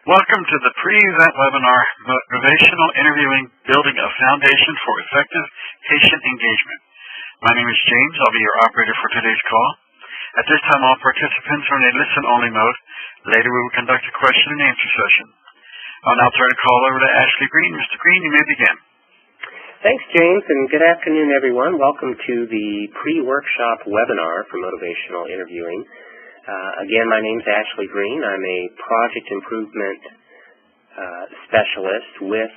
Welcome to the pre-event webinar, Motivational Interviewing, Building a Foundation for Effective Patient Engagement. My name is James. I'll be your operator for today's call. At this time, all participants are in a listen-only mode. Later, we will conduct a question and answer session. I'll now turn the call over to Ashley Green. Mr. Green, you may begin. Thanks, James, and good afternoon, everyone. Welcome to the pre-workshop webinar for Motivational Interviewing. Again, my name's Ashley Green. I'm a project improvement specialist with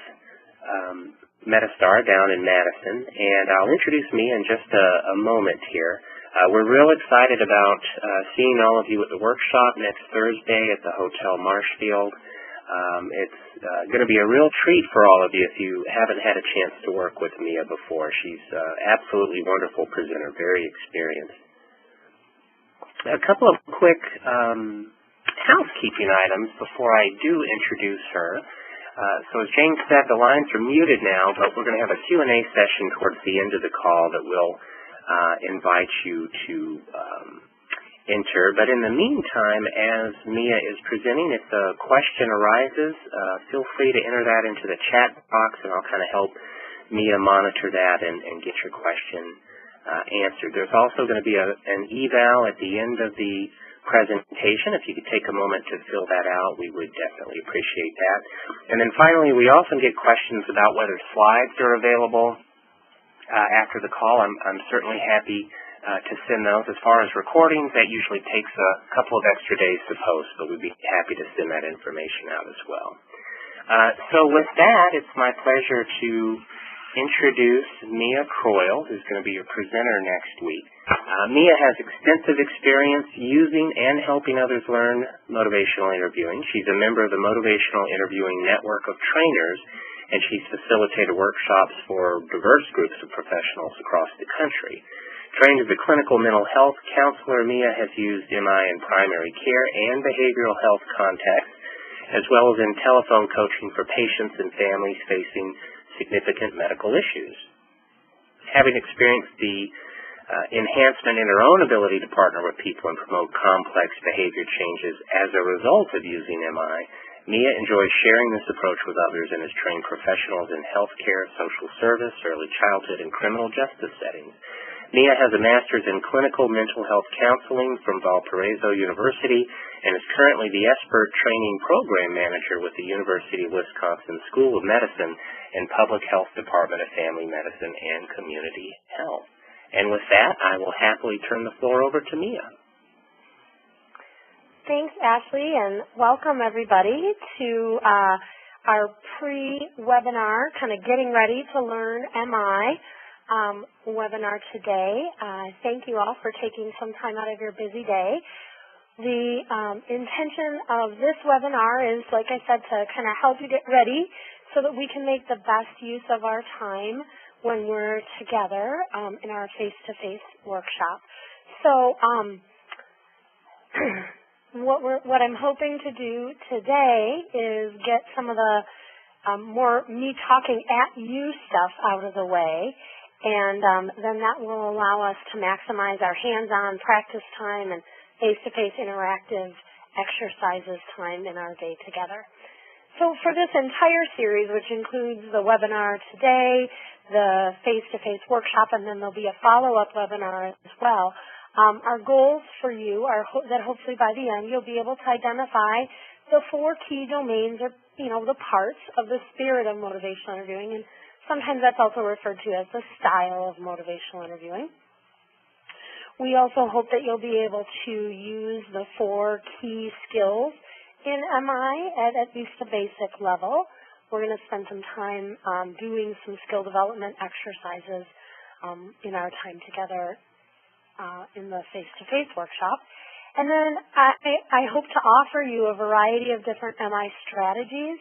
Metastar down in Madison, and I'll introduce me in just a moment here. We're real excited about seeing all of you at the workshop next Thursday at the Hotel Marshfield. It's going to be a real treat for all of you if you haven't had a chance to work with Mia before. She's absolutely wonderful presenter, very experienced. A couple of quick housekeeping items before I do introduce her. So as James said, the lines are muted now, but we're going to have a Q&A session towards the end of the call that will invite you to enter. But in the meantime, as Mia is presenting, if a question arises, feel free to enter that into the chat box, and I'll kind of help Mia monitor that and get your question answered. There's also going to be an eval at the end of the presentation. If you could take a moment to fill that out, we would definitely appreciate that. And then finally, we often get questions about whether slides are available after the call. I'm certainly happy to send those. As far as recordings, that usually takes a couple of extra days to post, but we'd be happy to send that information out as well. So with that, it's my pleasure to introduce Mia Croyle, who's going to be your presenter next week. Mia has extensive experience using and helping others learn motivational interviewing. She's a member of the Motivational Interviewing Network of Trainers, and she's facilitated workshops for diverse groups of professionals across the country. Trained as a clinical mental health counselor, Mia has used MI in primary care and behavioral health contexts, as well as in telephone coaching for patients and families facing significant medical issues. Having experienced the enhancement in her own ability to partner with people and promote complex behavior changes as a result of using MI, Mia enjoys sharing this approach with others and has trained professionals in healthcare, social service, early childhood, and criminal justice settings. Mia has a master's in clinical mental health counseling from Valparaiso University and is currently the expert training program manager with the University of Wisconsin School of Medicine and Public Health Department of Family Medicine and Community Health. And with that, I will happily turn the floor over to Mia. Thanks, Ashley, and welcome everybody to our pre-webinar, kind of getting ready to learn MI webinar today. Thank you all for taking some time out of your busy day. The intention of this webinar is, like I said, to kind of help you get ready so that we can make the best use of our time when we're together in our face-to-face workshop. So what I'm hoping to do today is get some of the more me talking at you stuff out of the way, and then that will allow us to maximize our hands-on practice time and face-to-face interactive exercises time in our day together. So for this entire series, which includes the webinar today, the face-to-face workshop, and then there'll be a follow-up webinar as well, our goals for you are that hopefully by the end you'll be able to identify the 4 key domains, or the parts of the spirit of motivational interviewing, and sometimes that's also referred to as the style of motivational interviewing. We also hope that you'll be able to use the 4 key skills in MI at least a basic level. We're going to spend some time doing some skill development exercises in our time together in the face-to-face workshop. And then I hope to offer you a variety of different MI strategies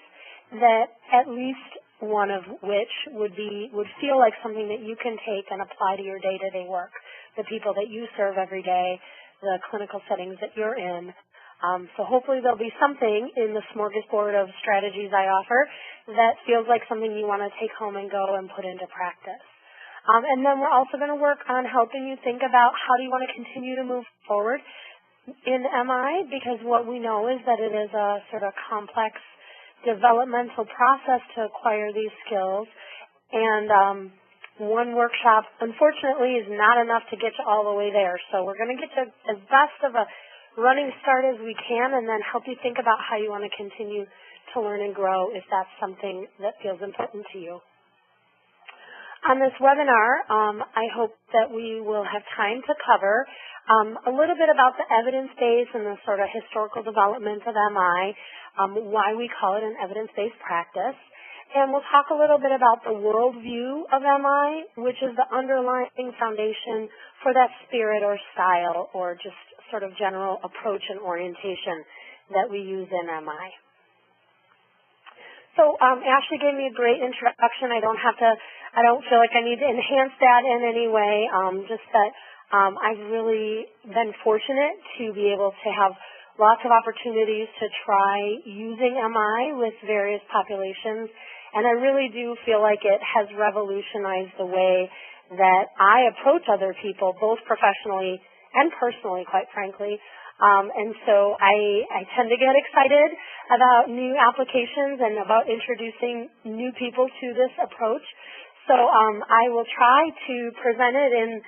that at least one of which would feel like something that you can take and apply to your day-to-day work, the people that you serve every day, the clinical settings that you're in. So hopefully there'll be something in the smorgasbord of strategies I offer that feels like something you want to take home and go and put into practice. And then we're also going to work on helping you think about how do you want to continue to move forward in MI, because what we know is that it is a sort of complex developmental process to acquire these skills, and one workshop, unfortunately, is not enough to get you all the way there. So we're going to get you as best of a running start as we can, and then help you think about how you want to continue to learn and grow if that's something that feels important to you. On this webinar, I hope that we will have time to cover a little bit about the evidence base and the sort of historical development of MI, why we call it an evidence-based practice. And we'll talk a little bit about the worldview of MI, which is the underlying foundation for that spirit or style or just sort of general approach and orientation that we use in MI. So Ashley gave me a great introduction. I don't feel like I need to enhance that in any way, just that I've really been fortunate to be able to have lots of opportunities to try using MI with various populations. And I really do feel like it has revolutionized the way that I approach other people, both professionally and personally, quite frankly. And so I tend to get excited about new applications and about introducing new people to this approach. So I will try to present it in,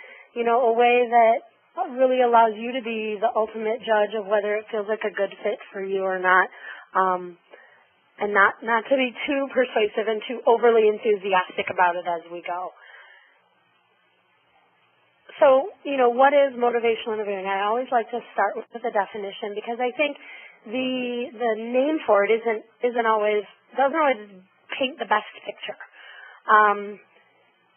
a way that really allows you to be the ultimate judge of whether it feels like a good fit for you or not. And not to be too persuasive and too overly enthusiastic about it as we go. So, what is motivational interviewing? I always like to start with the definition because I think the name for it doesn't always paint the best picture,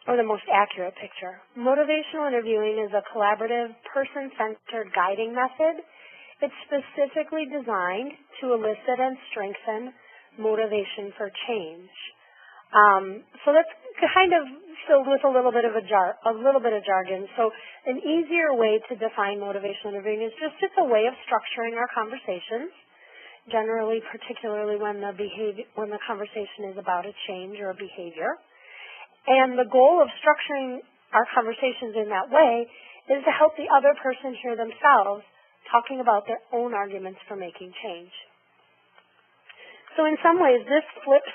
or the most accurate picture. Motivational interviewing is a collaborative, person-centered guiding method. It's specifically designed to elicit and strengthen motivation for change. So that's kind of filled with a little bit of jargon. So an easier way to define motivational interviewing is just it's a way of structuring our conversations, generally, particularly when the conversation is about a change or a behavior. And the goal of structuring our conversations in that way is to help the other person hear themselves talking about their own arguments for making change. So in some ways, this flips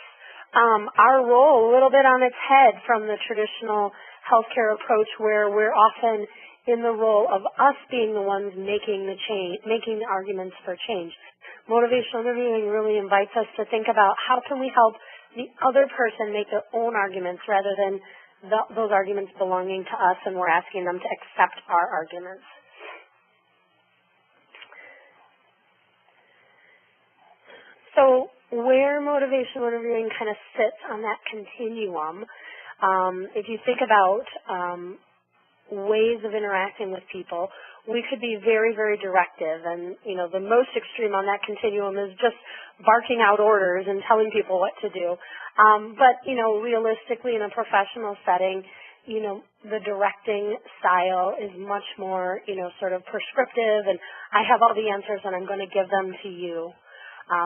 our role a little bit on its head from the traditional healthcare approach where we're often in the role of us being the ones making the arguments for change. Motivational interviewing really invites us to think about how can we help the other person make their own arguments rather than those arguments belonging to us and we're asking them to accept our arguments. So where motivational interviewing kind of sits on that continuum, if you think about ways of interacting with people, we could be very, very directive. And, the most extreme on that continuum is just barking out orders and telling people what to do. But, realistically in a professional setting, the directing style is much more, sort of prescriptive and I have all the answers and I'm going to give them to you.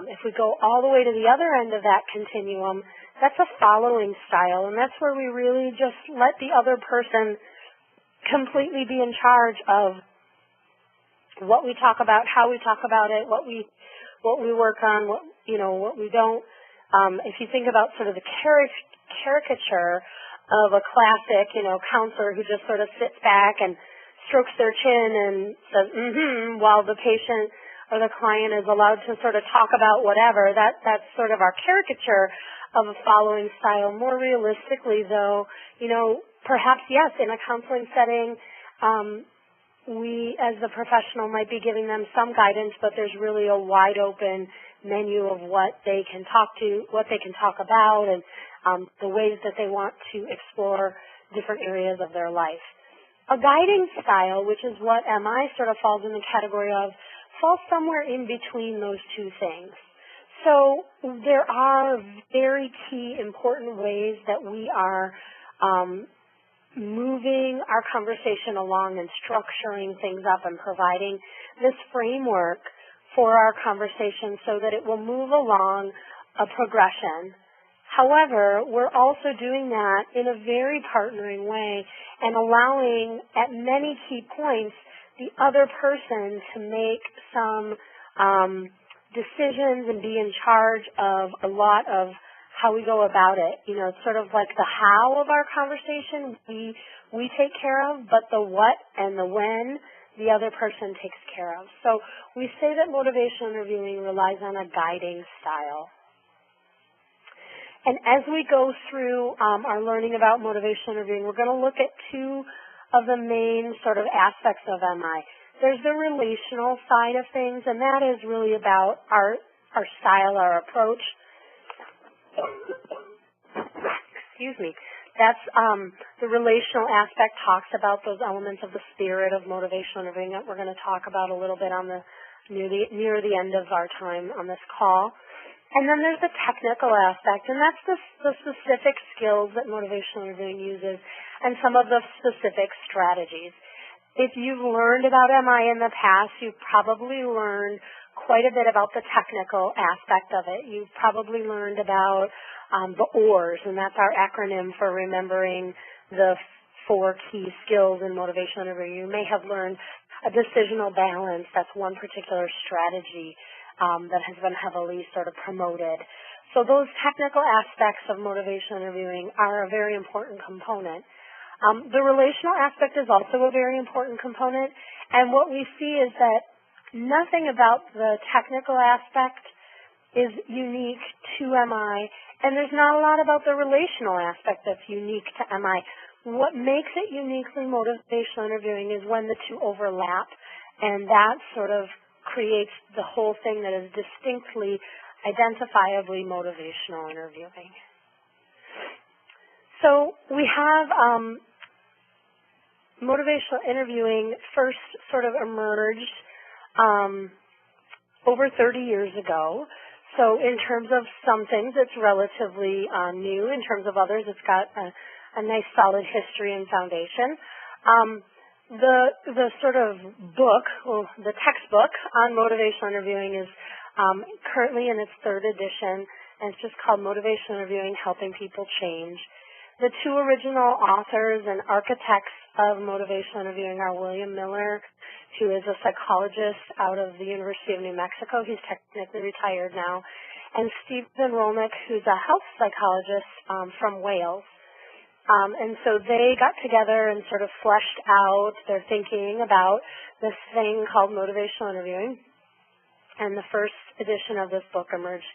If we go all the way to the other end of that continuum, that's a following style, and that's where we really just let the other person completely be in charge of what we talk about, how we talk about it, what we work on, what we don't. If you think about sort of the caricature of a classic, counselor who just sort of sits back and strokes their chin and says, while the patient or the client is allowed to sort of talk about whatever. That's sort of our caricature of a following style. More realistically, though, perhaps, yes, in a counseling setting, we as the professional might be giving them some guidance, but there's really a wide open menu of what they can talk about, and the ways that they want to explore different areas of their life. A guiding style, which is what MI sort of falls in the category of, falls somewhere in between those two things. So there are very key, important ways that we are moving our conversation along and structuring things up and providing this framework for our conversation so that it will move along a progression. However, we're also doing that in a very partnering way and allowing at many key points the other person to make some decisions and be in charge of a lot of how we go about it. You know, it's sort of like the how of our conversation we take care of, but the what and the when the other person takes care of. So we say that motivational interviewing relies on a guiding style. And as we go through our learning about motivational interviewing, we're going to look at two of the main sort of aspects of MI. There's the relational side of things, and that is really about our style, our approach. Excuse me. That's the relational aspect talks about those elements of the spirit of motivational interviewing that we're going to talk about a little bit on the near the end of our time on this call. And then there's the technical aspect, and that's the specific skills that motivational interviewing uses and some of the specific strategies. If you've learned about MI in the past, you've probably learned quite a bit about the technical aspect of it. You've probably learned about the OARs, and that's our acronym for remembering the 4 key skills in motivational interviewing. You may have learned a decisional balance. That's one particular strategy that has been heavily sort of promoted. So those technical aspects of motivational interviewing are a very important component. The relational aspect is also a very important component, and what we see is that nothing about the technical aspect is unique to MI, and there's not a lot about the relational aspect that's unique to MI. What makes it uniquely motivational interviewing is when the two overlap, and that sort of creates the whole thing that is distinctly, identifiably motivational interviewing. So we have motivational interviewing first sort of emerged over 30 years ago. So in terms of some things, it's relatively new. In terms of others, it's got a nice solid history and foundation. The sort of book, well, the textbook on motivational interviewing is currently in its 3rd edition, and it's just called Motivational Interviewing, Helping People Change. The 2 original authors and architects of motivational interviewing are William Miller, who is a psychologist out of the University of New Mexico. He's technically retired now. And Stephen Rolnick, who's a health psychologist from Wales. And so they got together and sort of fleshed out their thinking about this thing called motivational interviewing. And the first edition of this book emerged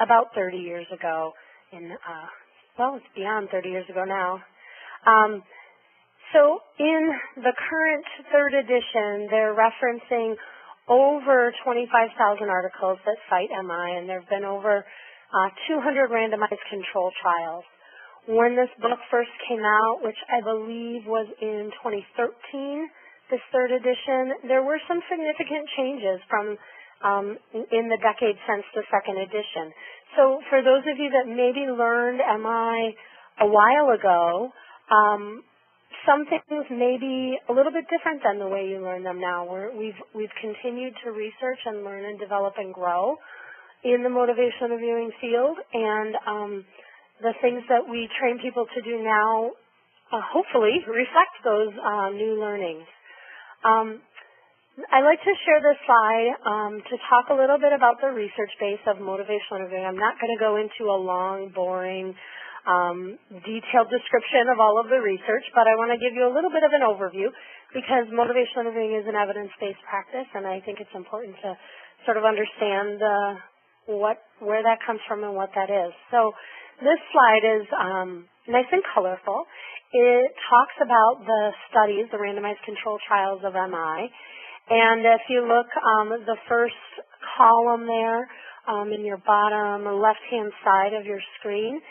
about 30 years ago. Well, it's beyond 30 years ago now. So in the current 3rd edition, they're referencing over 25,000 articles that cite MI, and there have been over 200 randomized control trials. When this book first came out, which I believe was in 2013, this 3rd edition, there were some significant changes from in the decade since the 2nd edition. So for those of you that maybe learned MI a while ago, some things may be a little bit different than the way you learn them now. We've continued to research and learn and develop and grow in the motivational interviewing field, and the things that we train people to do now hopefully reflect those new learnings. I like to share this slide to talk a little bit about the research base of motivational interviewing. I'm not going to go into a long, boring, detailed description of all of the research, but I want to give you a little bit of an overview because motivational interviewing is an evidence-based practice, and I think it's important to sort of understand where that comes from and what that is. So this slide is nice and colorful. It talks about the studies, the randomized control trials of MI, and if you look, the first column there in your bottom left-hand side of your screen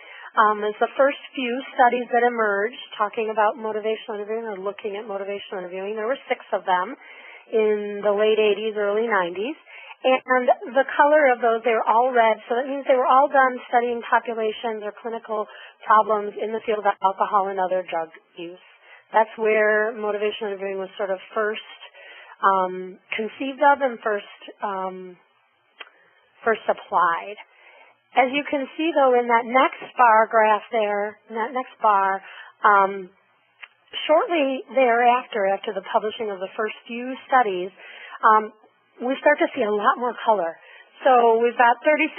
is the first few studies that emerged talking about motivational interviewing or looking at motivational interviewing. There were 6 of them in the late 80s, early 90s. And the color of those, they were all red, so that means they were all done studying populations or clinical problems in the field of alcohol and other drug use. That's where motivational interviewing was sort of first conceived of and first applied. As you can see, though, in that next bar graph there, in that next bar, shortly thereafter, after the publishing of the first few studies, we start to see a lot more color. So we've got 36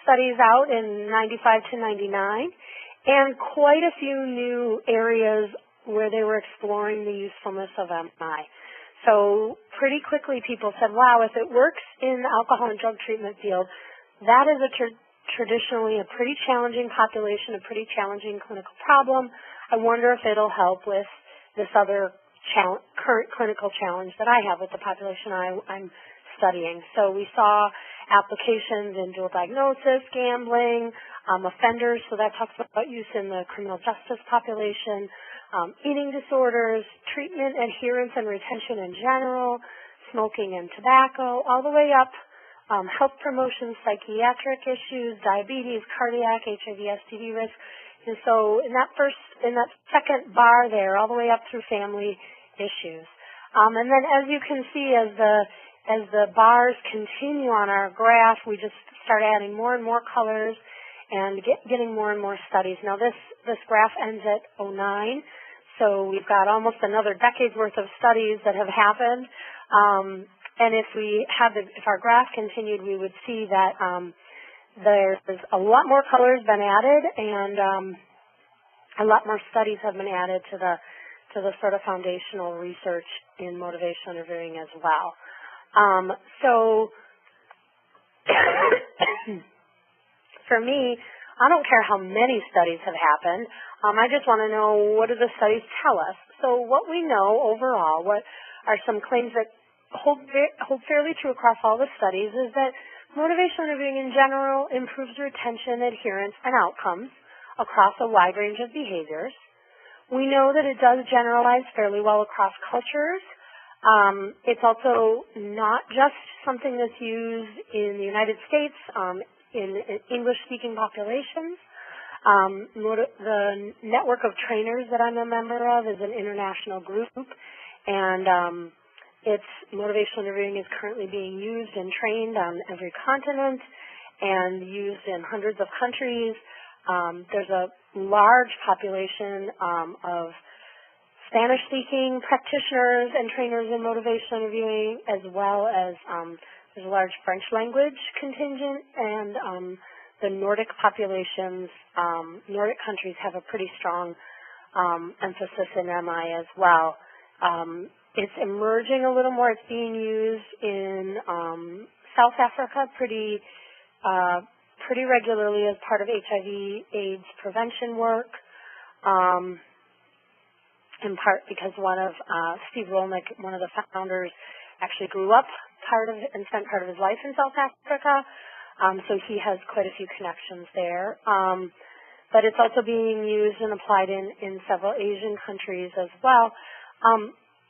studies out in 95 to 99, and quite a few new areas where they were exploring the usefulness of MI. So pretty quickly people said, wow, if it works in the alcohol and drug treatment field, that is traditionally a pretty challenging population, a pretty challenging clinical problem. I wonder if it'll help with this other current clinical challenge that I have with the population I'm studying. So we saw applications in dual diagnosis, gambling, offenders, so that talks about use in the criminal justice population, eating disorders, treatment, adherence, and retention in general, smoking and tobacco, all the way up, health promotion, psychiatric issues, diabetes, cardiac, HIV, STD risk. And so in that second bar there, all the way up through family issues. And then as you can see, as the bars continue on our graph, we just start adding more and more colors and getting more and more studies. Now this graph ends at 2009, so we've got almost another decade's worth of studies that have happened. And if our graph continued, we would see that there's a lot more colors been added, and a lot more studies have been added to the sort of foundational research in motivational interviewing as well. So for me, I don't care how many studies have happened. I just want to know, what do the studies tell us? So what we know overall, what are some claims that hold fairly true across all the studies, is that motivational interviewing in general improves retention, adherence, and outcomes across a wide range of behaviors. We know that it does generalize fairly well across cultures. It's also not just something that's used in the United States, in English-speaking populations. The network of trainers that I'm a member of is an international group, and motivational interviewing is currently being used and trained on every continent and used in hundreds of countries. There's a large population of Spanish-speaking practitioners and trainers in motivational interviewing, as well as there's a large French language contingent, and the Nordic populations, Nordic countries have a pretty strong emphasis in MI as well. It's emerging a little more. It's being used in South Africa pretty regularly as part of HIV/AIDS prevention work, in part because Steve Rolnick, one of the founders, actually grew up and spent part of his life in South Africa, so he has quite a few connections there. But it's also being used and applied in several Asian countries as well.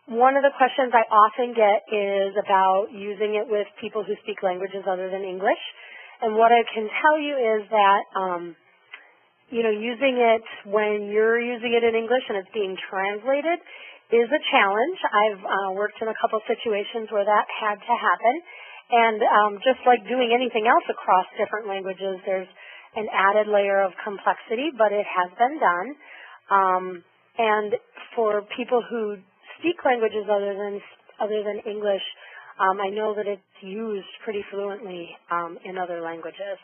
One of the questions I often get is about using it with people who speak languages other than English. And what I can tell you is that, using it when you're using it in English and it's being translated is a challenge. I've worked in a couple situations where that had to happen. And just like doing anything else across different languages, there's an added layer of complexity, but it has been done. And for people who speak languages other than English, I know that it's used pretty fluently in other languages.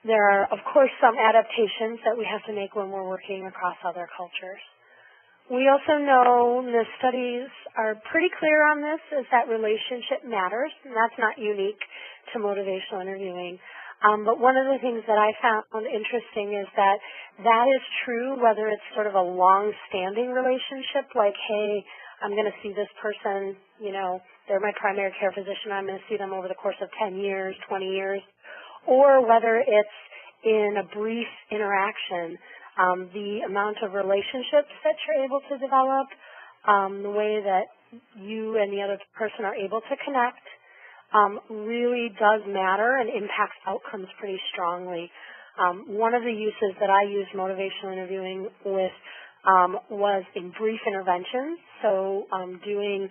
There are, of course, some adaptations that we have to make when we're working across other cultures. We also know, and the studies are pretty clear on this, is that relationship matters, and that's not unique to motivational interviewing. But one of the things that I found interesting is that is true whether it's sort of a long-standing relationship, like, hey, I'm going to see this person, they're my primary care physician, I'm going to see them over the course of 10 years, 20 years, or whether it's in a brief interaction. The amount of relationships that you're able to develop, the way that you and the other person are able to connect, really does matter and impacts outcomes pretty strongly. One of the uses that I used motivational interviewing with was in brief interventions, so doing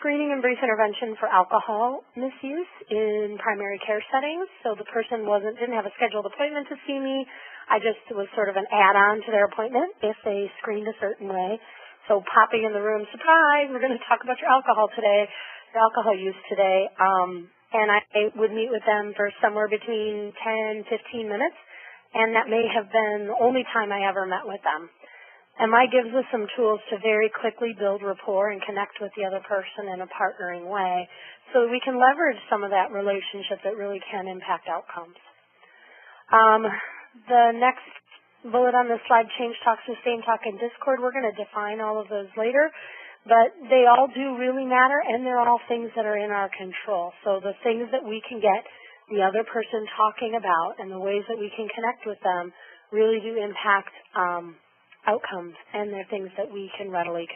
screening and brief intervention for alcohol misuse in primary care settings. So the person didn't have a scheduled appointment to see me. I just was sort of an add-on to their appointment if they screened a certain way. So popping in the room, surprise, we're going to talk about your alcohol today. alcohol use today, and I would meet with them for somewhere between 10, 15 minutes, and that may have been the only time I ever met with them. MI gives us some tools to very quickly build rapport and connect with the other person in a partnering way so that we can leverage some of that relationship that really can impact outcomes. The next bullet on this slide, change talk, sustain talk, and discord, we're going to define all of those later, but they all do really matter, and they're all things that are in our control. So the things that we can get the other person talking about and the ways that we can connect with them really do impact outcomes, and they're things that we can reliably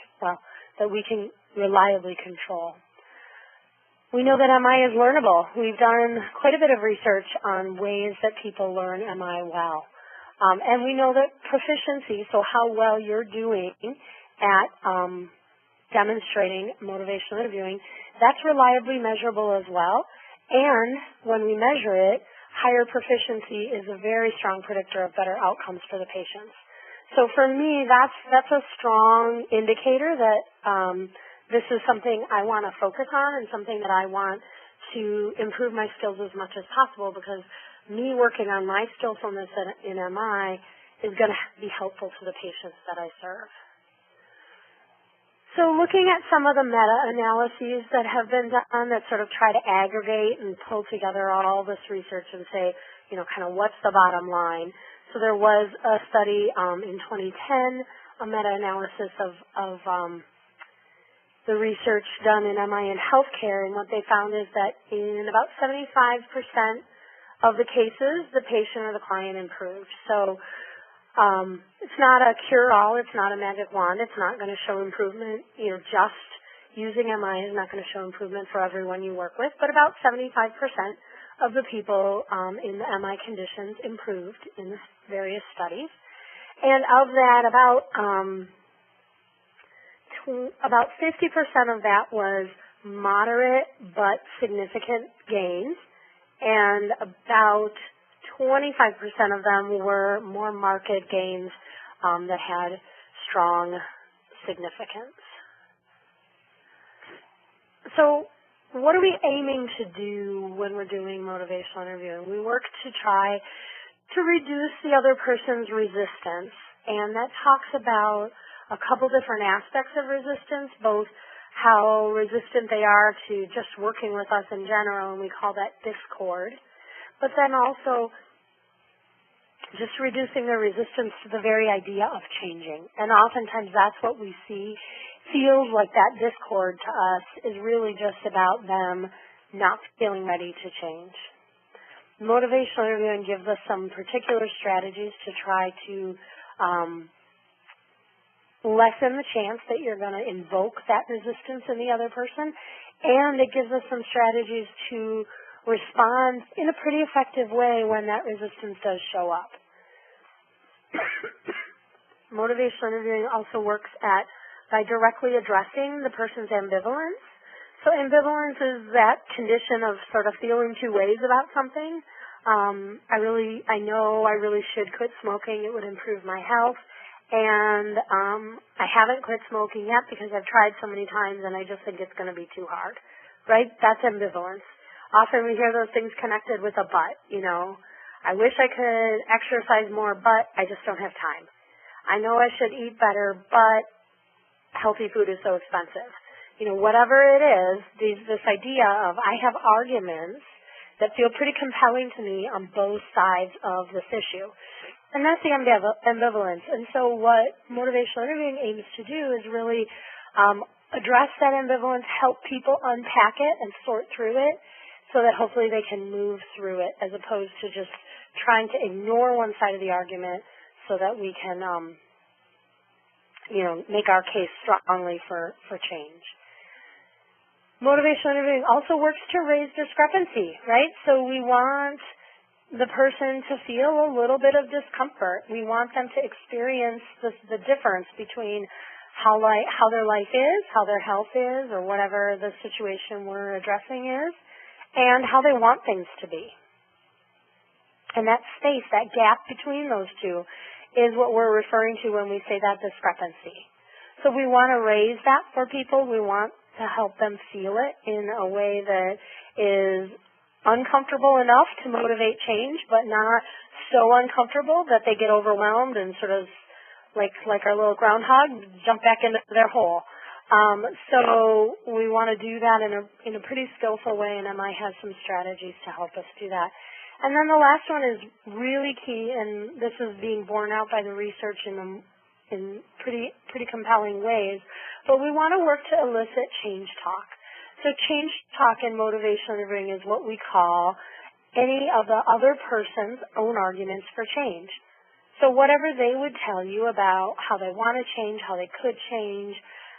control. We know that MI is learnable. We've done quite a bit of research on ways that people learn MI well. And we know that proficiency, so how well you're doing at demonstrating motivational interviewing, that's reliably measurable as well. And when we measure it, higher proficiency is a very strong predictor of better outcomes for the patients. So for me, that's a strong indicator that this is something I want to focus on and something that I want to improve my skills as much as possible, because me working on my skillfulness in MI is going to be helpful to the patients that I serve. So looking at some of the meta-analyses that have been done that sort of try to aggregate and pull together all this research and say, kind of what's the bottom line. So there was a study in 2010, a meta-analysis of the research done in MI and healthcare, and what they found is that in about 75% of the cases, the patient or the client improved. So it's not a cure-all, it's not a magic wand, it's not going to show improvement, just using MI is not going to show improvement for everyone you work with, but about 75% of the people in the MI conditions improved in the various studies. And of that, about 50% of that was moderate but significant gains, and about 25% of them were more marked gains that had strong significance. So what are we aiming to do when we're doing motivational interviewing? We work to try to reduce the other person's resistance, and that talks about a couple different aspects of resistance, both how resistant they are to just working with us in general, and we call that discord, but then also just reducing their resistance to the very idea of changing. And oftentimes that's what we see. Feels like that discord to us is really just about them not feeling ready to change. Motivational interviewing gives us some particular strategies to try to lessen the chance that you're going to invoke that resistance in the other person, and it gives us some strategies to respond in a pretty effective way when that resistance does show up. Motivational interviewing also works by directly addressing the person's ambivalence. So ambivalence is that condition of sort of feeling two ways about something. I know I really should quit smoking. It would improve my health. And I haven't quit smoking yet because I've tried so many times and I just think it's going to be too hard, right? That's ambivalence. Often we hear those things connected with a but, I wish I could exercise more, but I just don't have time. I know I should eat better, but healthy food is so expensive. Whatever it is, this idea of I have arguments that feel pretty compelling to me on both sides of this issue. And that's the ambivalence. And so what motivational interviewing aims to do is really address that ambivalence, help people unpack it and sort through it so that hopefully they can move through it, as opposed to just trying to ignore one side of the argument so that we can, make our case strongly for change. Motivational interviewing also works to raise discrepancy, right? So we want the person to feel a little bit of discomfort. We want them to experience the difference between how their life is, how their health is, or whatever the situation we're addressing is, and how they want things to be. And that space, that gap between those two, is what we're referring to when we say that discrepancy. So we want to raise that for people. We want to help them feel it in a way that is uncomfortable enough to motivate change, but not so uncomfortable that they get overwhelmed and sort of like our little groundhog, jump back into their hole. So we want to do that in a pretty skillful way, and MI has some strategies to help us do that. And then the last one is really key, and this is being borne out by the research in pretty compelling ways, but we want to work to elicit change talk. So change talk in motivational interviewing is what we call any of the other person's own arguments for change. So whatever they would tell you about how they want to change, how they could change,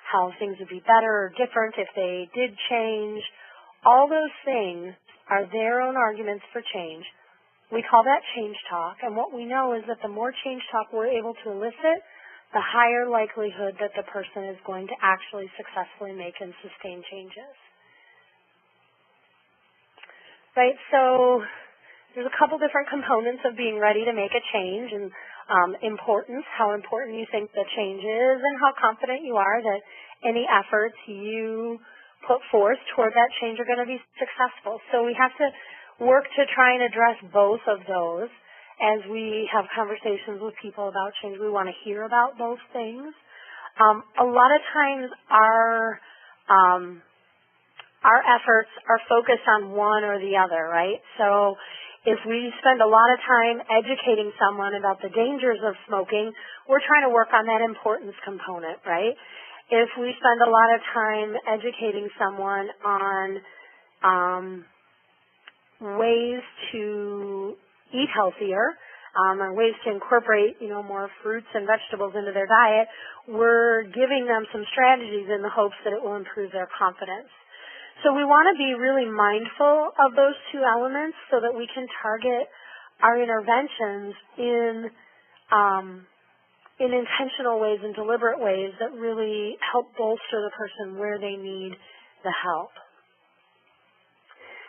how things would be better or different if they did change, all those things are their own arguments for change. We call that change talk, and what we know is that the more change talk we're able to elicit, the higher likelihood that the person is going to actually successfully make and sustain changes. Right, so there's a couple different components of being ready to make a change, and importance, how important you think the change is, and how confident you are that any efforts you put forth toward that change are going to be successful. So we have to work to try and address both of those as we have conversations with people about change. We want to hear about both things. A lot of times our efforts are focused on one or the other, right? So if we spend a lot of time educating someone about the dangers of smoking, we're trying to work on that importance component, right? If we spend a lot of time educating someone on ways to eat healthier, or ways to incorporate, more fruits and vegetables into their diet, we're giving them some strategies in the hopes that it will improve their confidence. So we want to be really mindful of those two elements so that we can target our interventions in intentional ways and deliberate ways that really help bolster the person where they need the help.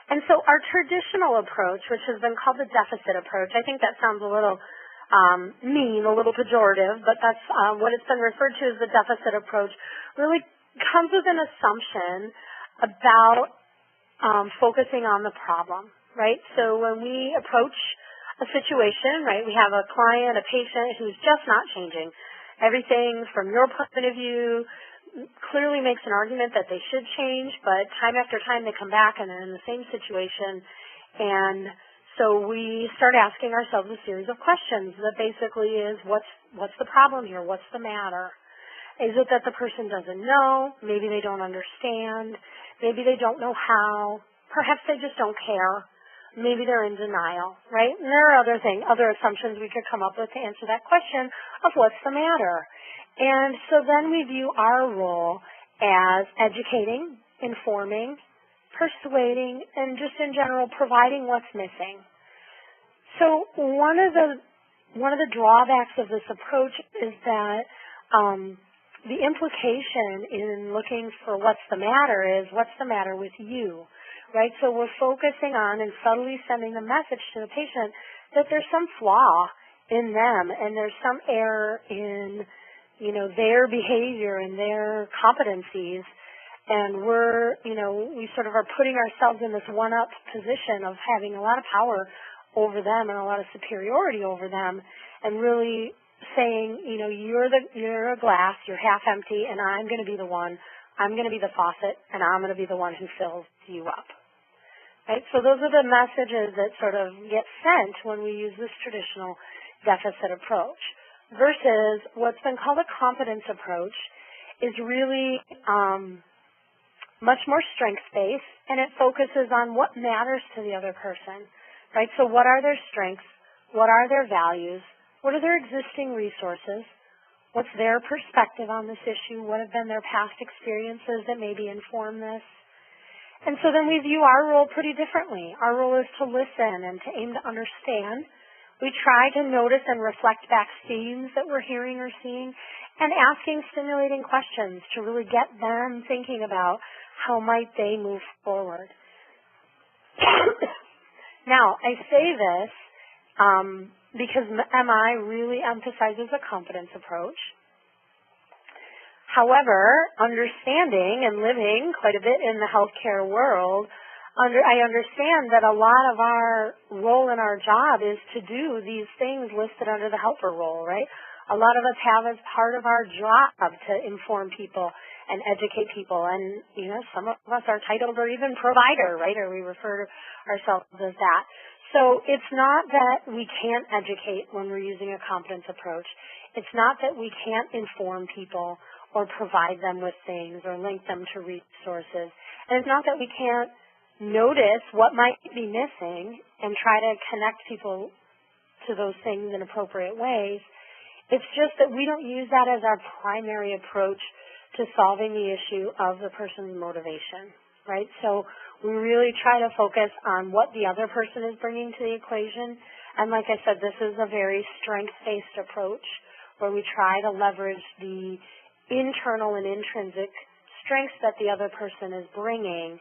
And so our traditional approach, which has been called the deficit approach, I think that sounds a little mean, a little pejorative, but that's what it's been referred to as the deficit approach, really comes with an assumption about focusing on the problem, right? So when we approach a situation, right, we have a client, a patient who's just not changing. Everything from your point of view clearly makes an argument that they should change, but time after time they come back and they're in the same situation. And so we start asking ourselves a series of questions that basically is, what's the problem here? What's the matter? Is it that the person doesn't know? Maybe they don't understand. Maybe they don't know how. Perhaps they just don't care. Maybe they're in denial, right? And there are other assumptions we could come up with to answer that question of what's the matter. And so then we view our role as educating, informing, persuading, and just in general providing what's missing. So one of the drawbacks of this approach is that the implication in looking for what's the matter is what's the matter with you, right? So we're focusing on and subtly sending the message to the patient that there's some flaw in them and there's some error in their behavior and their competencies, and we sort of are putting ourselves in this one-up position of having a lot of power over them and a lot of superiority over them, and really saying, you're a glass, you're half empty, and I'm going to be the faucet, and I'm going to be the one who fills you up. Right? So those are the messages that sort of get sent when we use this traditional deficit approach. Versus what's been called a competence approach is really much more strengths-based, and it focuses on what matters to the other person, right? So what are their strengths? What are their values? What are their existing resources? What's their perspective on this issue? What have been their past experiences that maybe inform this? And so then we view our role pretty differently. Our role is to listen and to aim to understand. We try to notice and reflect back themes that we're hearing or seeing and asking stimulating questions to really get them thinking about how might they move forward. Now, I say this because MI really emphasizes a competence approach. However, understanding and living quite a bit in the healthcare world, I understand that a lot of our role in our job is to do these things listed under the helper role, right? A lot of us have as part of our job to inform people and educate people. And, some of us are titled or even provider, right? Or we refer to ourselves as that. So it's not that we can't educate when we're using a competence approach. It's not that we can't inform people or provide them with things or link them to resources. And it's not that we can't notice what might be missing and try to connect people to those things in appropriate ways. It's just that we don't use that as our primary approach to solving the issue of the person's motivation, right? So we really try to focus on what the other person is bringing to the equation. And like I said, this is a very strength-based approach where we try to leverage the internal and intrinsic strengths that the other person is bringing,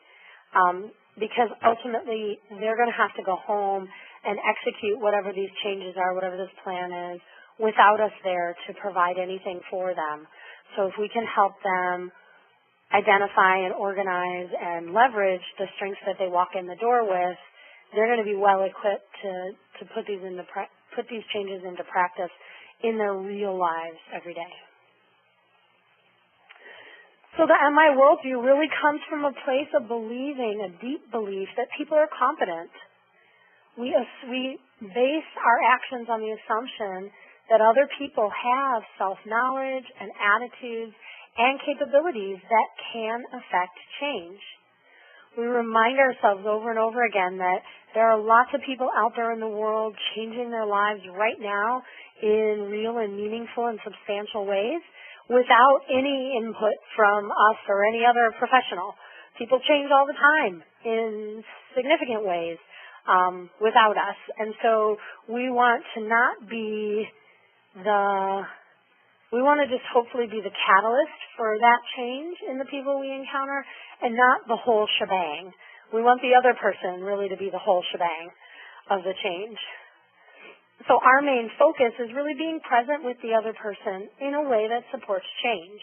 because ultimately they're going to have to go home and execute whatever these changes are, whatever this plan is, without us there to provide anything for them. So if we can help them identify and organize and leverage the strengths that they walk in the door with, they're going to be well equipped to put these changes into practice in their real lives every day. So the MI worldview really comes from a place of believing, a deep belief that people are competent. We base our actions on the assumption that other people have self-knowledge and attitudes and capabilities that can affect change. We remind ourselves over and over again that there are lots of people out there in the world changing their lives right now in real and meaningful and substantial ways without any input from us or any other professional. People change all the time in significant ways without us. And so we want to just hopefully be the catalyst for that change in the people we encounter and not the whole shebang. We want the other person really to be the whole shebang of the change. So our main focus is really being present with the other person in a way that supports change.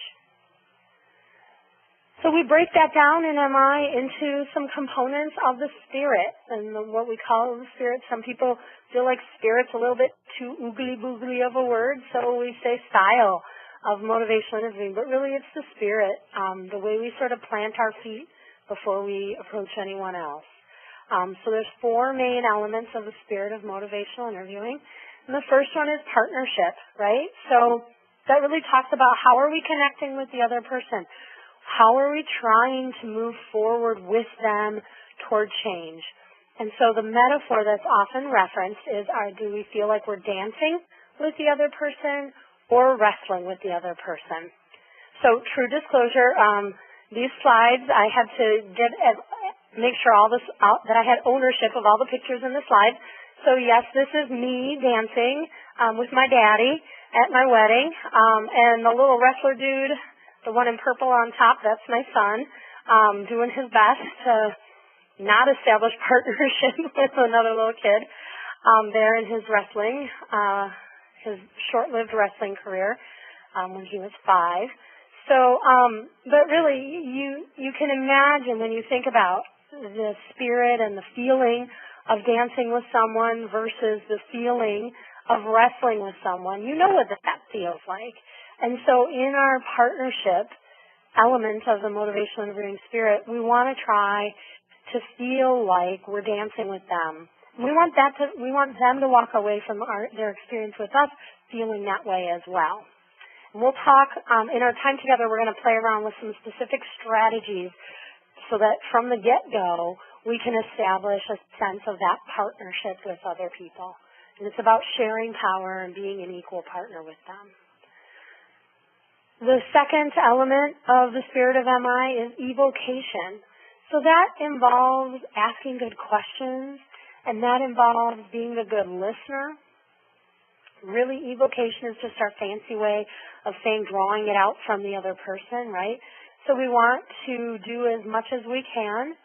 So we break that down in MI into some components of the spirit and what we call the spirit. Some people feel like spirit's a little bit too oogly-boogly of a word, so we say style of motivational interviewing. But really it's the spirit, the way we sort of plant our feet before we approach anyone else. So there's 4 main elements of the spirit of motivational interviewing. And the first one is partnership, right? So that really talks about how are we connecting with the other person? How are we trying to move forward with them toward change? And so the metaphor that's often referenced is, do we feel like we're dancing with the other person or wrestling with the other person? So true disclosure, these slides I had to make sure that I had ownership of all the pictures in the slides. So yes, this is me dancing with my daddy at my wedding, and the little wrestler dude, the one in purple on top, that's my son, doing his best to not establish partnership with another little kid there in his wrestling, his short-lived wrestling career when he was 5. So, but really, you can imagine when you think about the spirit and the feeling of dancing with someone versus the feeling of wrestling with someone, you know what that feels like. And so in our partnership element of the motivational interviewing spirit, we want to try to feel like we're dancing with them. We want them to walk away from their experience with us feeling that way as well. And we'll talk, in our time together, we're going to play around with some specific strategies so that from the get-go, we can establish a sense of that partnership with other people. And it's about sharing power and being an equal partner with them. The second element of the spirit of MI is evocation. So that involves asking good questions, and that involves being a good listener. Really, evocation is just our fancy way of saying drawing it out from the other person, right? So we want to do as much as we can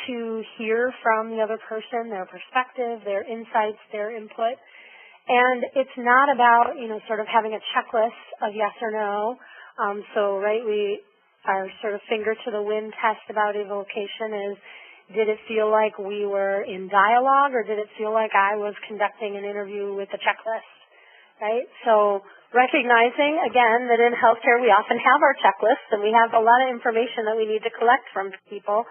to hear from the other person, their perspective, their insights, their input. And it's not about, sort of having a checklist of yes or no. Our sort of finger to the wind test about evocation is, did it feel like we were in dialogue, or did it feel like I was conducting an interview with a checklist, right? So recognizing, again, that in healthcare we often have our checklists and we have a lot of information that we need to collect from people.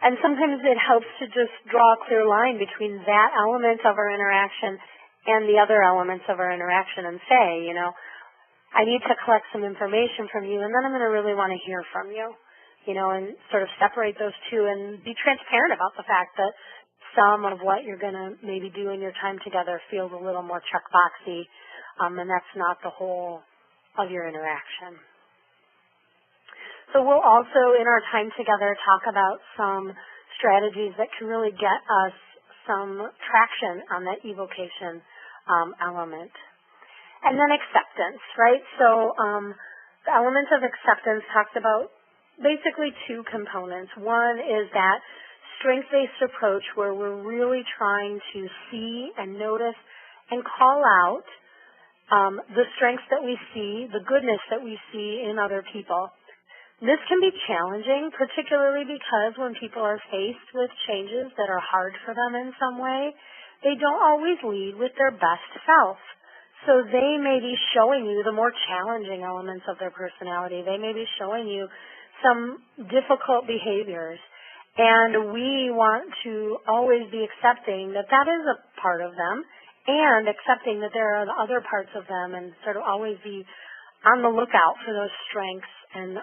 And sometimes it helps to just draw a clear line between that element of our interaction and the other elements of our interaction and say, I need to collect some information from you, and then I'm going to really want to hear from you. And sort of separate those two and be transparent about the fact that some of what you're going to maybe do in your time together feels a little more checkboxy, and that's not the whole of your interaction. So we'll also, in our time together, talk about some strategies that can really get us some traction on that evocation element. And then acceptance, right? So the element of acceptance talks about basically two components. One is that strength-based approach where we're really trying to see and notice and call out the strengths that we see, the goodness that we see in other people. This can be challenging, particularly because when people are faced with changes that are hard for them in some way, they don't always lead with their best self. So they may be showing you the more challenging elements of their personality. They may be showing you some difficult behaviors, and we want to always be accepting that that is a part of them, and accepting that there are other parts of them, and sort of always be on the lookout for those strengths and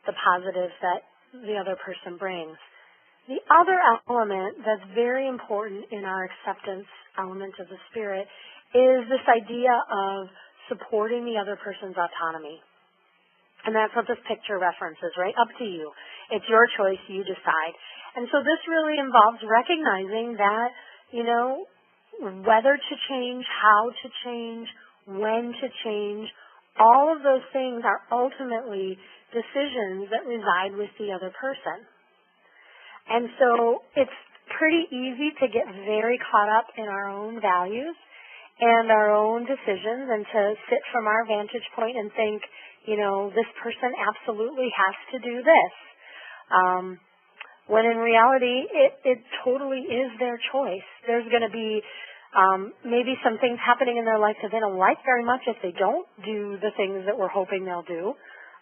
the positives that the other person brings. The other element that's very important in our acceptance element of the spirit is this idea of supporting the other person's autonomy. And that's what this picture references, right? Up to you. It's your choice. You decide. And so this really involves recognizing that, whether to change, how to change, when to change, all of those things are ultimately decisions that reside with the other person. And so it's pretty easy to get very caught up in our own values and our own decisions and to sit from our vantage point and think, this person absolutely has to do this. When in reality, it totally is their choice. There's going to be maybe some things happening in their life that they don't like very much if they don't do the things that we're hoping they'll do.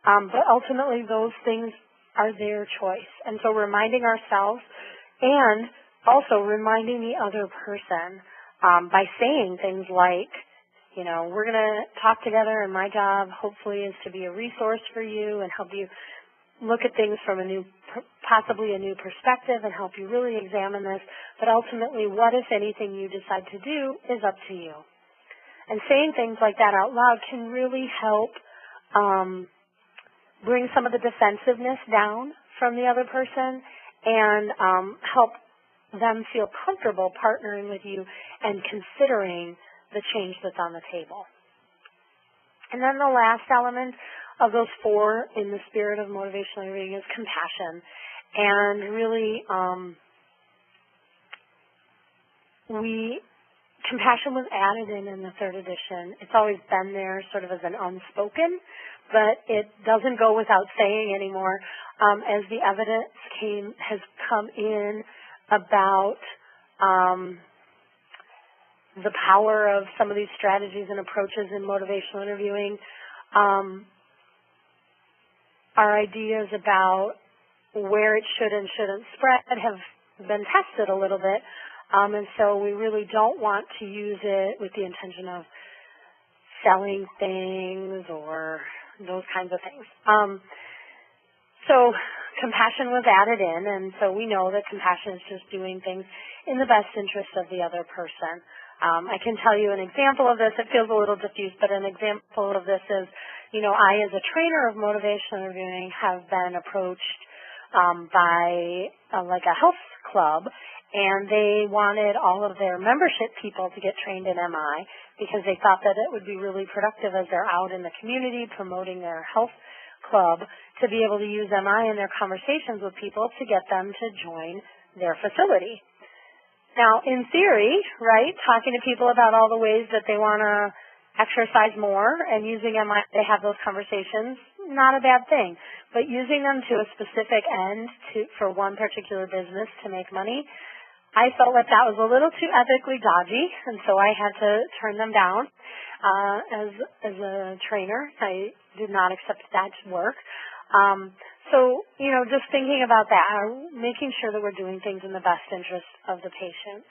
But ultimately, those things are their choice. And so reminding ourselves and also reminding the other person by saying things like, we're going to talk together, and my job hopefully is to be a resource for you and help you look at things from possibly a new perspective and help you really examine this. But ultimately, what, if anything, you decide to do is up to you. And saying things like that out loud can really help bring some of the defensiveness down from the other person and help them feel comfortable partnering with you and considering the change that's on the table. And then the last element of those four in the spirit of motivational interviewing is compassion. And really, compassion was added in the third edition. It's always been there sort of as an unspoken, but it doesn't go without saying anymore as the evidence has come in about the power of some of these strategies and approaches in motivational interviewing. Our ideas about where it should and shouldn't spread have been tested a little bit, and so we really don't want to use it with the intention of selling things or those kinds of things. So compassion was added in, and so we know that compassion is just doing things in the best interest of the other person. I can tell you an example of this. It feels a little diffuse, but an example of this is, I as a trainer of motivational interviewing have been approached by a health club, and they wanted all of their membership people to get trained in MI because they thought that it would be really productive as they're out in the community promoting their health club to be able to use MI in their conversations with people to get them to join their facility. Now, in theory, right, talking to people about all the ways that they want to exercise more and using MI to have those conversations not a bad thing. But using them to a specific end for one particular business to make money, I felt like that was a little too ethically dodgy, and so I had to turn them down. As a trainer, I did not accept that work. So, just thinking about that, making sure that we're doing things in the best interest of the patient.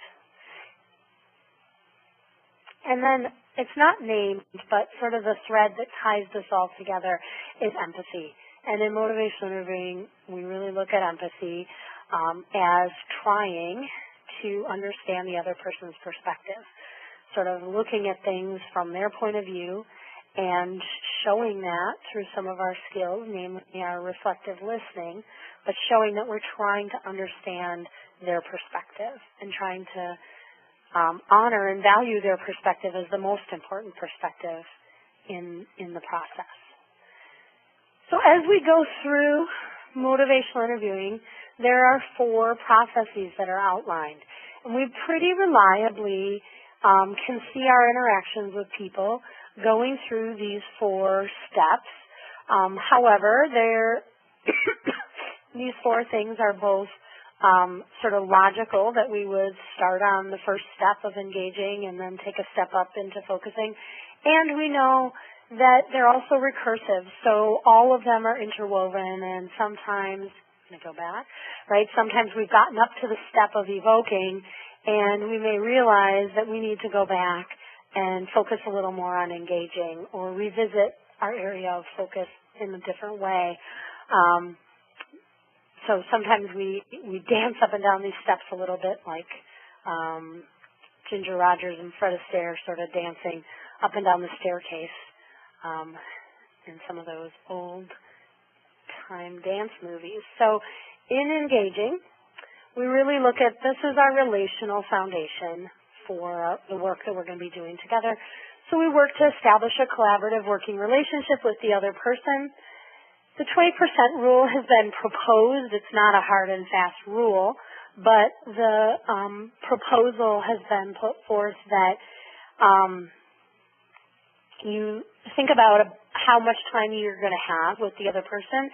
And then it's not named, but sort of the thread that ties this all together is empathy. And in motivational interviewing, we really look at empathy as trying to understand the other person's perspective, sort of looking at things from their point of view and showing that through some of our skills, namely our reflective listening, but showing that we're trying to understand their perspective and trying to honor and value their perspective as the most important perspective in the process. So as we go through motivational interviewing, there are 4 processes that are outlined. And we pretty reliably can see our interactions with people going through these 4 steps. However, these 4 things are both sort of logical, that we would start on the first step of engaging and then take a step up into focusing. And we know that they're also recursive, so all of them are interwoven, and sometimes, I'm going to go back, right, sometimes we've gotten up to the step of evoking, and we may realize that we need to go back and focus a little more on engaging or revisit our area of focus in a different way. So sometimes we dance up and down these steps a little bit like Ginger Rogers and Fred Astaire sort of dancing up and down the staircase in some of those old-time dance movies. So in engaging, we really look at this as our relational foundation for the work that we're going to be doing together. So we work to establish a collaborative working relationship with the other person. The 20% rule has been proposed. It's not a hard and fast rule, but the proposal has been put forth that you think about how much time you're going to have with the other person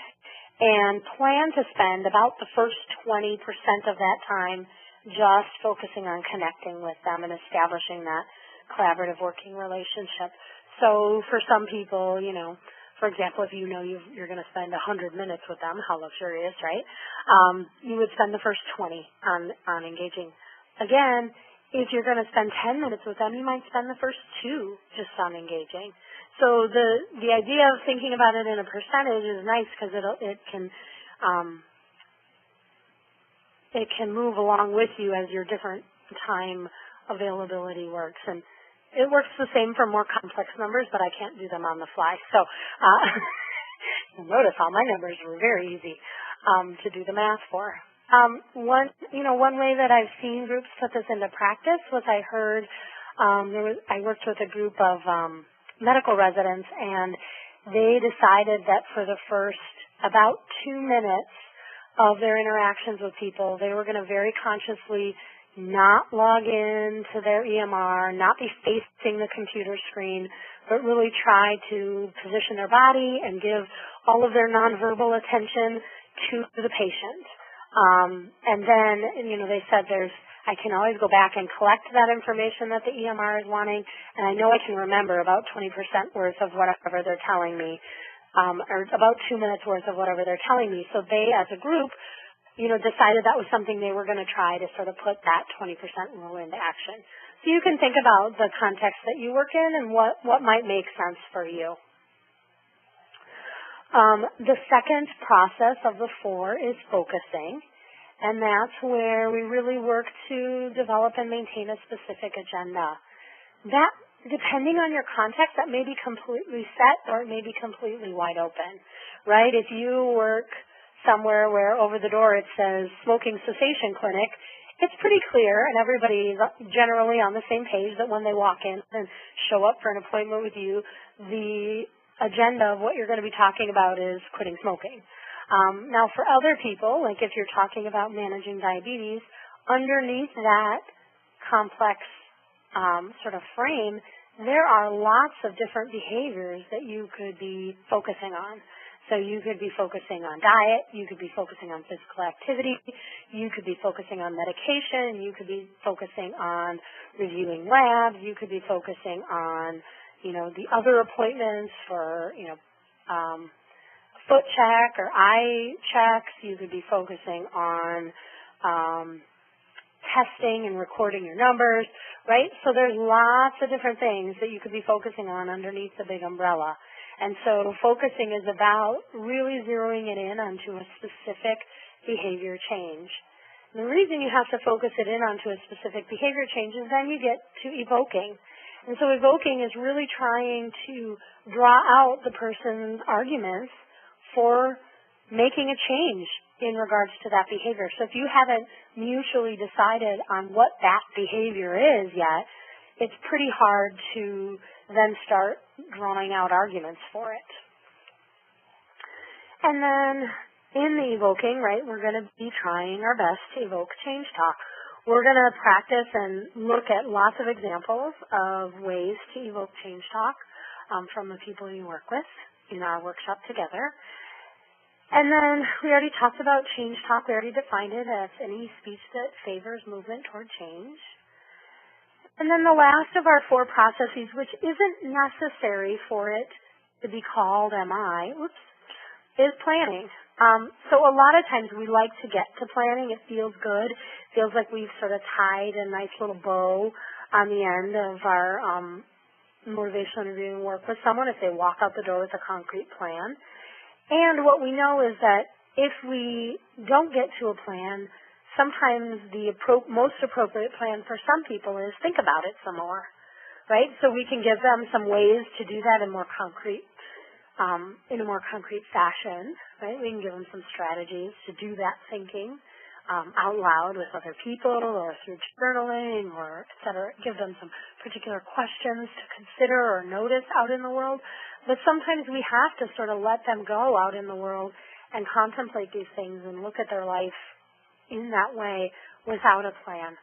and plan to spend about the first 20% of that time just focusing on connecting with them and establishing that collaborative working relationship. So for some people, for example, if you know you're going to spend 100 minutes with them, how luxurious, right? You would spend the first 20 on engaging. Again, if you're going to spend 10 minutes with them, you might spend the first 2 just on engaging. So the idea of thinking about it in a percentage is nice because it can move along with you as your different time availability works. And it works the same for more complex numbers, but I can't do them on the fly. So you'll notice all my numbers were very easy to do the math for. One way that I've seen groups put this into practice was I heard I worked with a group of medical residents, and they decided that for the first about 2 minutes of their interactions with people, they were going to very consciously not log in to their EMR, not be facing the computer screen, but really try to position their body and give all of their nonverbal attention to the patient. And then, they said I can always go back and collect that information that the EMR is wanting, and I know I can remember about 20% worth of whatever they're telling me, or about 2 minutes worth of whatever they're telling me. So they, as a group, decided that was something they were going to try to sort of put that 20% rule into action. So you can think about the context that you work in and what might make sense for you. The second process of the 4 is focusing, and that's where we really work to develop and maintain a specific agenda. That, depending on your context, that may be completely set or it may be completely wide open, right? If you work somewhere where over the door it says smoking cessation clinic, it's pretty clear and everybody's generally on the same page that when they walk in and show up for an appointment with you, the agenda of what you're going to be talking about is quitting smoking. Now for other people, like if you're talking about managing diabetes, underneath that complex sort of frame, there are lots of different behaviors that you could be focusing on. So you could be focusing on diet, you could be focusing on physical activity, you could be focusing on medication, you could be focusing on reviewing labs, you could be focusing on, the other appointments for, foot check or eye checks, you could be focusing on testing and recording your numbers, right? So there's lots of different things that you could be focusing on underneath the big umbrella. And so focusing is about really zeroing it in onto a specific behavior change. And the reason you have to focus it in onto a specific behavior change is then you get to evoking. And so evoking is really trying to draw out the person's arguments for making a change in regards to that behavior. So if you haven't mutually decided on what that behavior is yet, it's pretty hard to then start drawing out arguments for it. And then in the evoking, right, we're going to be trying our best to evoke change talk. We're going to practice and look at lots of examples of ways to evoke change talk from the people you work with in our workshop together. And then we already talked about change talk. We already defined it as any speech that favors movement toward change. And then the last of our 4 processes, which isn't necessary for it to be called MI, is planning. So a lot of times we like to get to planning. It feels good. It feels like we've sort of tied a nice little bow on the end of our motivational interviewing work with someone if they walk out the door with a concrete plan. And what we know is that if we don't get to a plan, sometimes the most appropriate plan for some people is think about it some more, right? So we can give them some ways to do that in a more concrete fashion, right? We can give them some strategies to do that thinking out loud with other people or through journaling or et cetera. Give them some particular questions to consider or notice out in the world. But sometimes we have to sort of let them go out in the world and contemplate these things and look at their life in that way without a plan.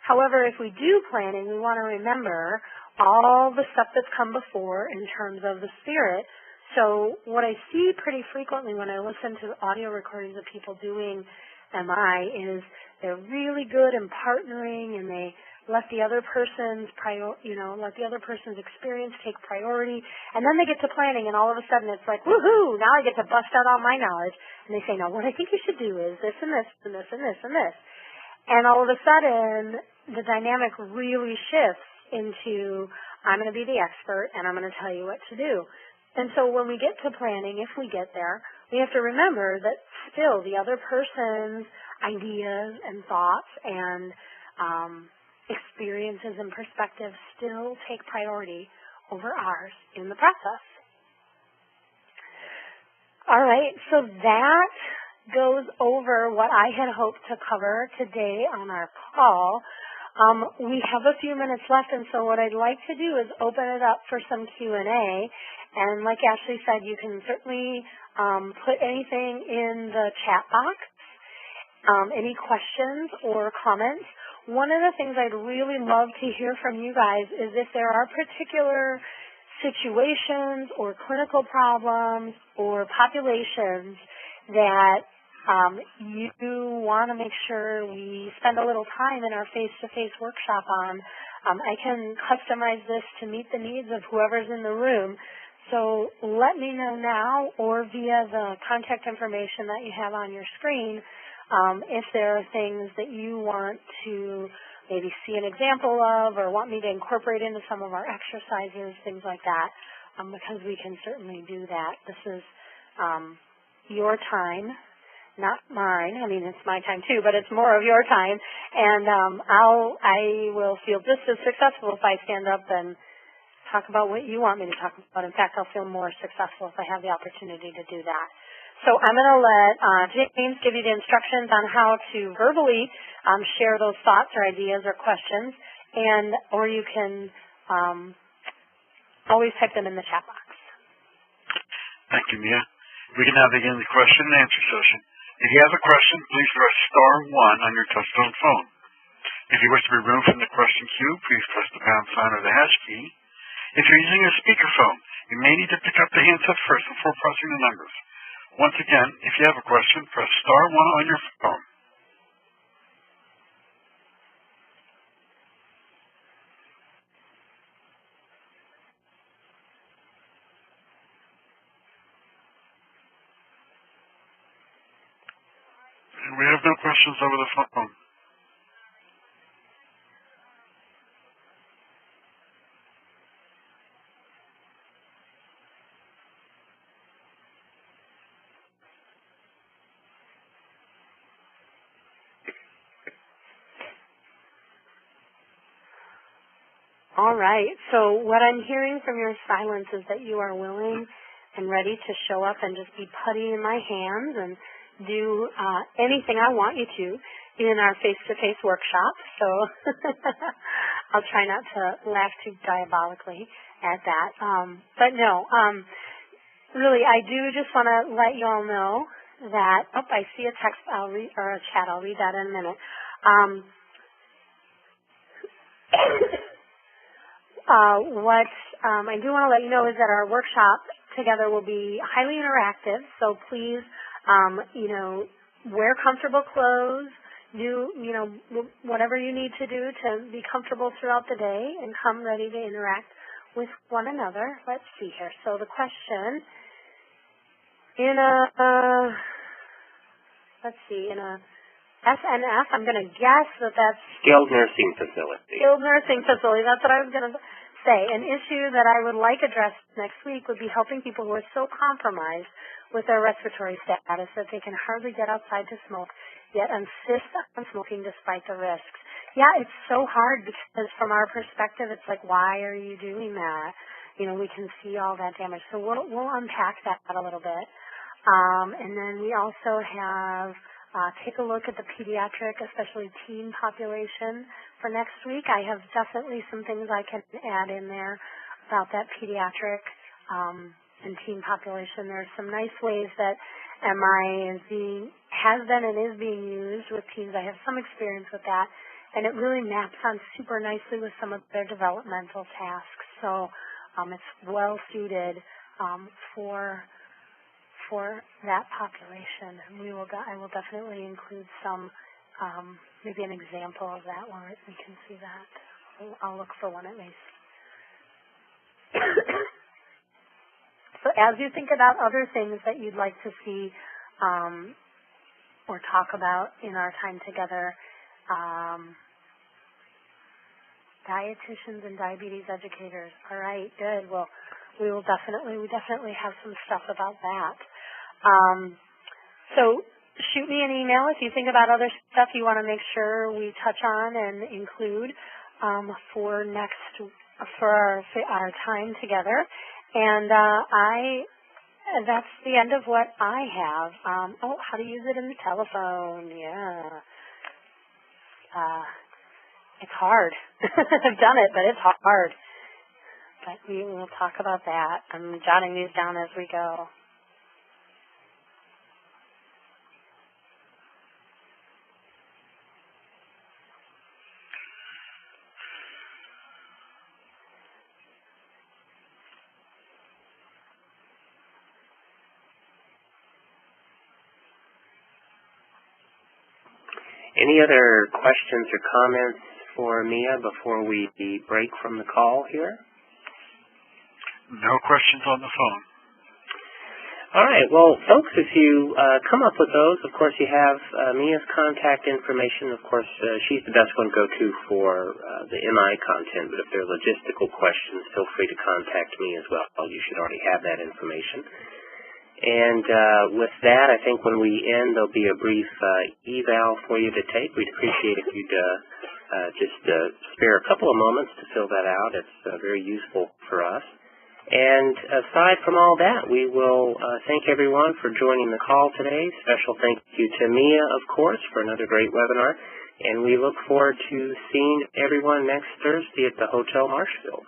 However, if we do planning, we want to remember all the stuff that's come before in terms of the spirit. So what I see pretty frequently when I listen to audio recordings of people doing MI is they're really good in partnering and they let the other person's experience take priority, and then they get to planning, and all of a sudden it's like, woohoo! Now I get to bust out all my knowledge, and they say, now what I think you should do is this and this and this and this and this, and all of a sudden the dynamic really shifts into I'm going to be the expert and I'm going to tell you what to do. And so when we get to planning, if we get there, we have to remember that still the other person's ideas and thoughts and experiences and perspectives still take priority over ours in the process. All right, so that goes over what I had hoped to cover today on our call. We have a few minutes left, and so what I'd like to do is open it up for some Q&A. And like Ashley said, you can certainly put anything in the chat box, any questions or comments. One of the things I'd really love to hear from you guys is if there are particular situations or clinical problems or populations that you want to make sure we spend a little time in our face-to-face workshop on. I can customize this to meet the needs of whoever's in the room. So let me know now or via the contact information that you have on your screen if there are things that you want to maybe see an example of or want me to incorporate into some of our exercises, things like that, because we can certainly do that. This is your time, not mine. I mean, it's my time too, but it's more of your time. And I will feel just as successful if I stand up and talk about what you want me to talk about. In fact, I'll feel more successful if I have the opportunity to do that. So I'm going to let James give you the instructions on how to verbally share those thoughts or ideas or questions, or you can always type them in the chat box. Thank you, Mia. We can now begin the question and answer session. If you have a question, please press *1 on your touchtone phone. If you wish to be removed from the question queue, please press the pound sign or the hash key. If you're using a speakerphone, you may need to pick up the handset first before pressing the numbers. Once again, if you have a question, press star 1 on your phone. We have no questions over the phone. All right. So what I'm hearing from your silence is that you are willing and ready to show up and just be putty in my hands and do anything I want you to in our face-to-face workshop. So I'll try not to laugh too diabolically at that. But no, really, I do just want to let you all know that, I see a text or a chat. I'll read that in a minute. What I do want to let you know is that our workshop together will be highly interactive, so please, wear comfortable clothes, do, whatever you need to do to be comfortable throughout the day, and come ready to interact with one another. Let's see here. So the question, in a SNF, I'm going to guess that that's Skilled nursing facility. Skilled nursing facility. That's what I was going to say. An issue that I would like addressed next week would be helping people who are so compromised with their respiratory status that they can hardly get outside to smoke, yet insist on smoking despite the risks. Yeah, it's so hard because from our perspective, it's like, why are you doing that? We can see all that damage. So we'll unpack that a little bit. And then we also have take a look at the pediatric, especially teen population for next week. I have definitely some things I can add in there about that pediatric and teen population. There's some nice ways that MI has been and is being used with teens. I have some experience with that, and it really maps on super nicely with some of their developmental tasks. So it's well suited for that population. And I will definitely include some, maybe an example of that where we can see that. I'll look for one at least. So as you think about other things that you'd like to see or talk about in our time together, dietitians and diabetes educators. All right, good. Well, we definitely have some stuff about that. So shoot me an email if you think about other stuff you want to make sure we touch on and include for our time together. And that's the end of what I have. How to use it in the telephone. Yeah. It's hard. I've done it, but it's hard. But we will talk about that. I'm jotting these down as we go. Any other questions or comments for Mia before we break from the call here? No questions on the phone. All right. Well, folks, if you come up with those, of course, you have Mia's contact information. Of course, she's the best one to go to for the MI content, but if there are logistical questions, feel free to contact me as well. You should already have that information. And with that, I think when we end, there'll be a brief eval for you to take. We'd appreciate if you'd just spare a couple of moments to fill that out. It's very useful for us. And aside from all that, we will thank everyone for joining the call today. Special thank you to Mia, of course, for another great webinar. And we look forward to seeing everyone next Thursday at the Hotel Marshfield.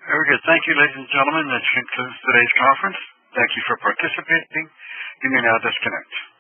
Very good. Thank you, ladies and gentlemen. This concludes today's conference. Thank you for participating. You may now disconnect.